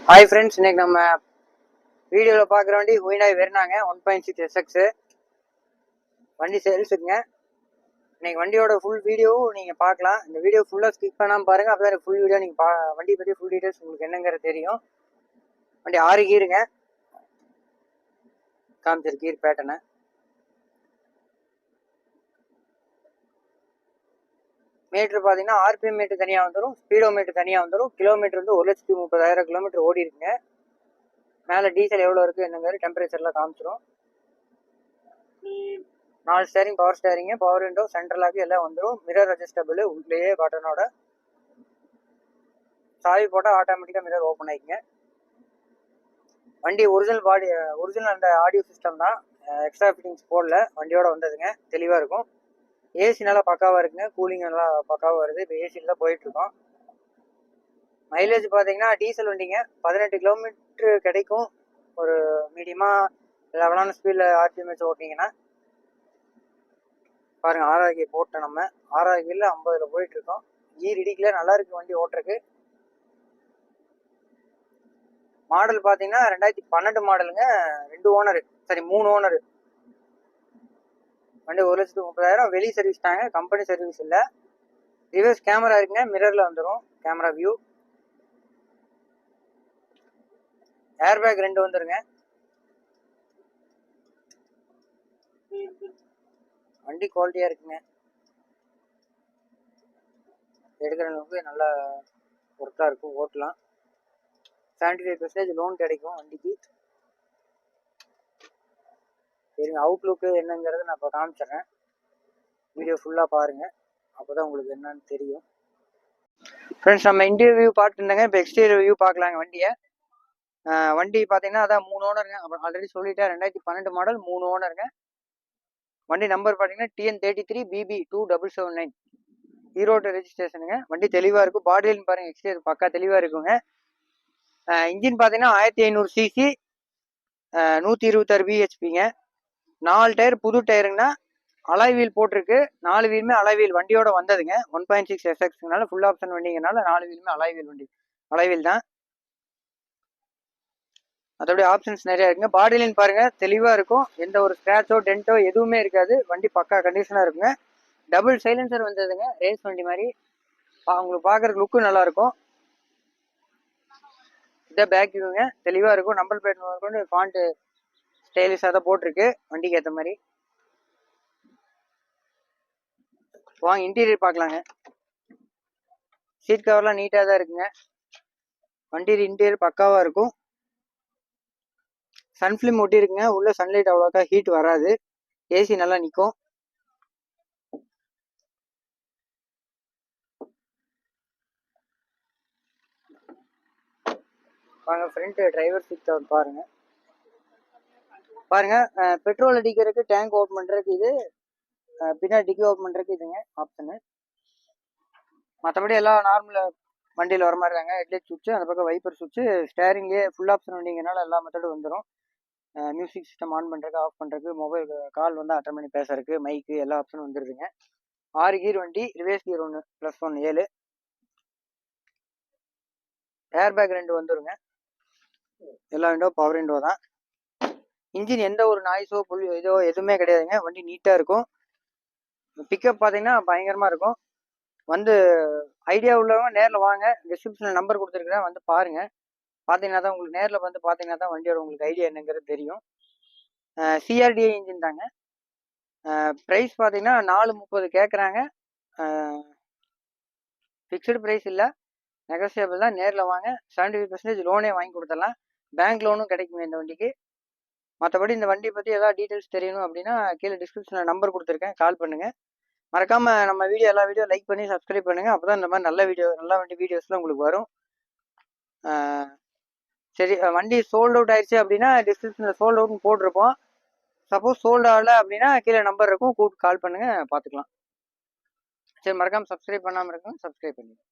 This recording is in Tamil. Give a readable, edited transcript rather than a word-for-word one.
ஹாய் ஃப்ரெண்ட்ஸ், இன்னைக்கு நம்ம வீடியோவில் பார்க்குற வண்டி Hyundai Verna 1.6 SX வண்டி சேல்ஸுக்குங்க. இன்னைக்கு வண்டியோட ஃபுல் வீடியோவும் நீங்கள் பார்க்கலாம். இந்த வீடியோ ஃபுல்லாக ஸ்கிப் பண்ணாமல் பாருங்கள். அப்போ தான் ஃபுல் வீடியோ நீங்கள் வண்டி பற்றி ஃபுல் டீட்டெயில்ஸ் உங்களுக்கு என்னங்கிறது தெரியும். வண்டி 6 கீருங்க, காமிச்சிரு கீர் பேட்டனை. மீட்ரு பார்த்தீங்கன்னா ஆர்பிஎம் மீட்ரு தனியாக வந்துடும், ஸ்பீடோ மீட்ரு தனியாக வந்துடும். கிலோமீட்டர் வந்து 1,30,000 கிலோமீட்டர் ஓடி இருக்குங்க. மேலே டீசல் எவ்வளோ இருக்குது என்னங்கிறது டெம்பரேச்சர்லாம் காமிச்சிடும். 4 steering, power steering, power window, central lock எல்லாம் வந்துடும். மிரர் அட்ஜஸ்டபிள் உள்ளேயே பட்டனோட. சாவி போட்டால் ஆட்டோமேட்டிக்காக மிரர் ஓப்பன் ஆகிக்குங்க. வண்டி ஒரிஜினல் அந்த ஆடியோ சிஸ்டம் தான், எக்ஸ்ட்ரா ஃபிட்டிங்ஸ் போடல, வண்டியோட வந்ததுங்க. தெளிவாக இருக்கும். ஏசி நல்லா பக்காவாக இருக்குங்க, கூலிங் நல்லா பக்காவாக வருது. இப்போ ஏசியில் தான் போயிட்டுருக்கோம். மைலேஜ் பார்த்தீங்கன்னா டீசல் வண்டிங்க, 18 கிலோமீட்ரு கிடைக்கும். ஒரு மீடியமாக லெவலான ஸ்பீடில் ஆர்பிஎம் வச்சு ஓட்டிங்கன்னா பாருங்கள். 6,000 கீர் போட்டோம் நம்ம. 6,000 கீரில் 50 போயிட்டுருக்கோம். கீர் இடிக்கல, நல்லா இருக்குது வண்டி ஓட்டுறக்கு. மாடல் பார்த்தீங்கன்னா 2012 மாடலுங்க. 3 ஓனரு. வண்டி 1,30,000. வெளி சர்வீஸ் தாங்க, கம்பெனி சர்வீஸ் இல்லை. ரிவர்ஸ் கேமரா இருக்குங்க, மிரரில் வந்துடும் கேமரா வியூ. ஏர்பேக் 2 வந்துருங்க. வண்டி குவாலிட்டியாக இருக்குங்க, எடுக்கிற அளவுக்கு நல்லா ஒர்க்காக இருக்கும், ஓட்டலாம். 75% லோன் கிடைக்கும் வண்டிக்கு. சரிங்க, அவுட்லுக்கு என்னங்கிறத நான் இப்போ காமிச்சிட்றேன். வீடியோ ஃபுல்லாக பாருங்கள், அப்போ தான் உங்களுக்கு என்னன்னு தெரியும். ஃப்ரெண்ட்ஸ், நம்ம இன்டீரியர் வியூ பார்த்துருந்தேங்க. இப்போ எக்ஸ்டீரியர் வியூ பார்க்கலாங்க வண்டியை. வண்டி பார்த்தீங்கன்னா அதான் 3 ஓனருங்க. அப்புறம் ஆல்ரெடி சொல்லிட்டேன், 2012 மாடல், 3 ஓனருங்க. வண்டி நம்பர் பார்த்தீங்கன்னா TN33BB2779, ஈரோடு ரெஜிஸ்ட்ரேஷனுங்க. வண்டி தெளிவாக இருக்கும். பாடியில்னு பாருங்கள், எக்ஸ்டீரியர் பக்கா தெளிவாக இருக்குங்க. இன்ஜின் பார்த்தீங்கன்னா 1500 சிசி, 126 பிஹெச்பிங்க. 4 டயர் புது டயருங்கன்னா. அலாய் வீல் போட்டிருக்கு, 4 வீலுமே அலாய் வீல் வண்டியோட வந்ததுங்க. 1.6 SXனால ஃபுல் ஆப்ஷன் வண்டிங்கனால 4 வீலுமே அலாய் வீல் தான். அதோட ஆப்ஷன்ஸ் நிறையா இருக்குங்க. பாடிலைன் பாருங்க தெளிவாக இருக்கும், எந்த ஒரு ஸ்க்ராச்சோ டென்ட்டோ எதுவுமே இருக்காது. வண்டி பக்கா கண்டிஷனாக இருக்குங்க. டபுள் சைலன்சர் வந்ததுங்க, ரேஸ் வண்டி மாதிரி. உங்களுக்கு பார்க்குறதுக்கு லுக்கும் நல்லாயிருக்கும். இதான் பேக் வியூங்க, தெளிவாக இருக்கும். நம்பர் பிளேட் கொண்டு ஃபாண்ட் ஸ்டைலிஷாக தான் போட்டிருக்கு வண்டிக்கு ஏற்ற மாதிரி. வாங்க இன்டீரியர் பார்க்கலாங்க. சீட் கவர்லாம் நீட்டாக தான் இருக்குங்க. வண்டி இன்டீரியர் பக்காவாக இருக்கும். சன்ஃபிலிம் ஒட்டி இருக்குங்க. உள்ள சன்லைட் அவ்வளோக்கா ஹீட் வராது. ஏசி நல்லா நிற்கும். வாங்க ஃப்ரண்ட் டிரைவர் சீட் கவர் பாருங்க. பெட்ரோல் அடிக்கிறதுக்கு டேங்க் ஓப்பன் பண்ணுறதுக்கு இது, பின்னாடி டிக்கி ஓப்பன் பண்ணுறதுக்கு இதுங்க ஆப்ஷனு. மற்றபடி எல்லாம் நார்மல் வண்டியில் வர மாதிரி தாங்க. ஹெட்லைட் சுவிட்சு, அந்த பக்கம் வைப்பர் சுவிட்சு, ஸ்டேரிங்லேயே ஃபுல் ஆப்ஷன் வண்டிங்கனால எல்லா மெத்தடும் வந்துடும். மியூசிக் சிஸ்டம் ஆன் பண்ணுறதுக்கு, ஆஃப் பண்ணுறதுக்கு, மொபைல் கால் வந்து அட்டன் பண்ணி பேசுறதுக்கு, மைக்கு எல்லா ஆப்ஷனும் வந்துடுதுங்க. 6 கீர் வண்டி, ரிவேர்ஸ் கீர் 1 +1 7. ஏர் பேக் 2 வந்துடுங்க. எல்லா விண்டோ பவர் விண்டோ தான். இன்ஜின் எந்த ஒரு நாய்ஸோ இதோ எதுவுமே கிடையாதுங்க. வண்டி நீட்டாக இருக்கும். பிக்கப் பார்த்தீங்கன்னா பயங்கரமாக இருக்கும். வந்து ஐடியா உள்ளவங்க நேரில் வாங்க, டிஸ்கிரிப்ஷனில் நம்பர் கொடுத்துருக்குறேன், வந்து பாருங்கள். பார்த்தீங்கன்னா தான் உங்களுக்கு, நேரில் வந்து பார்த்தீங்கன்னா தான் வண்டியோட உங்களுக்கு ஐடியா என்னங்கிறது தெரியும். CRDI இன்ஜின் தாங்க. ப்ரைஸ் பார்த்தீங்கன்னா 430 கேட்குறாங்க. ஃபிக்ஸ்டு ப்ரைஸ் இல்லை, நெகோசியபிள் தான். நேரில் வாங்க, 75% லோனே வாங்கி கொடுத்துடலாம். பேங்க் லோனும் கிடைக்குங்க இந்த வண்டிக்கு. மற்றபடி இந்த வண்டி பற்றி ஏதாவது டீட்டெயில்ஸ் தெரியணும் அப்படின்னா கீழே டிஸ்கிரிப்ஷனில் நம்பர் கொடுத்துருக்கேன், கால் பண்ணுங்கள். மறக்காமல் நம்ம எல்லா வீடியோ லைக் பண்ணி சப்ஸ்கிரைப் பண்ணுங்கள். அப்போ தான் இந்த மாதிரி நல்ல வண்டி வீடியோஸ்லாம் உங்களுக்கு வரும். சரி, வண்டி சோல்ட் அவுட் ஆயிடுச்சு அப்படின்னா டிஸ்கிரிப்ஷனில் சோல்ட் அவுட்னு போட்டிருப்போம். சப்போஸ் சோல்ட் ஆகலை அப்படின்னா கீழே நம்பர் இருக்கும், கூப்பிட்டு கால் பண்ணுங்கள், பார்த்துக்கலாம். சரி, மறக்காமல் சப்ஸ்கிரைப் பண்ணாமல் இருக்கணும், சப்ஸ்கிரைப் பண்ணுங்கள்.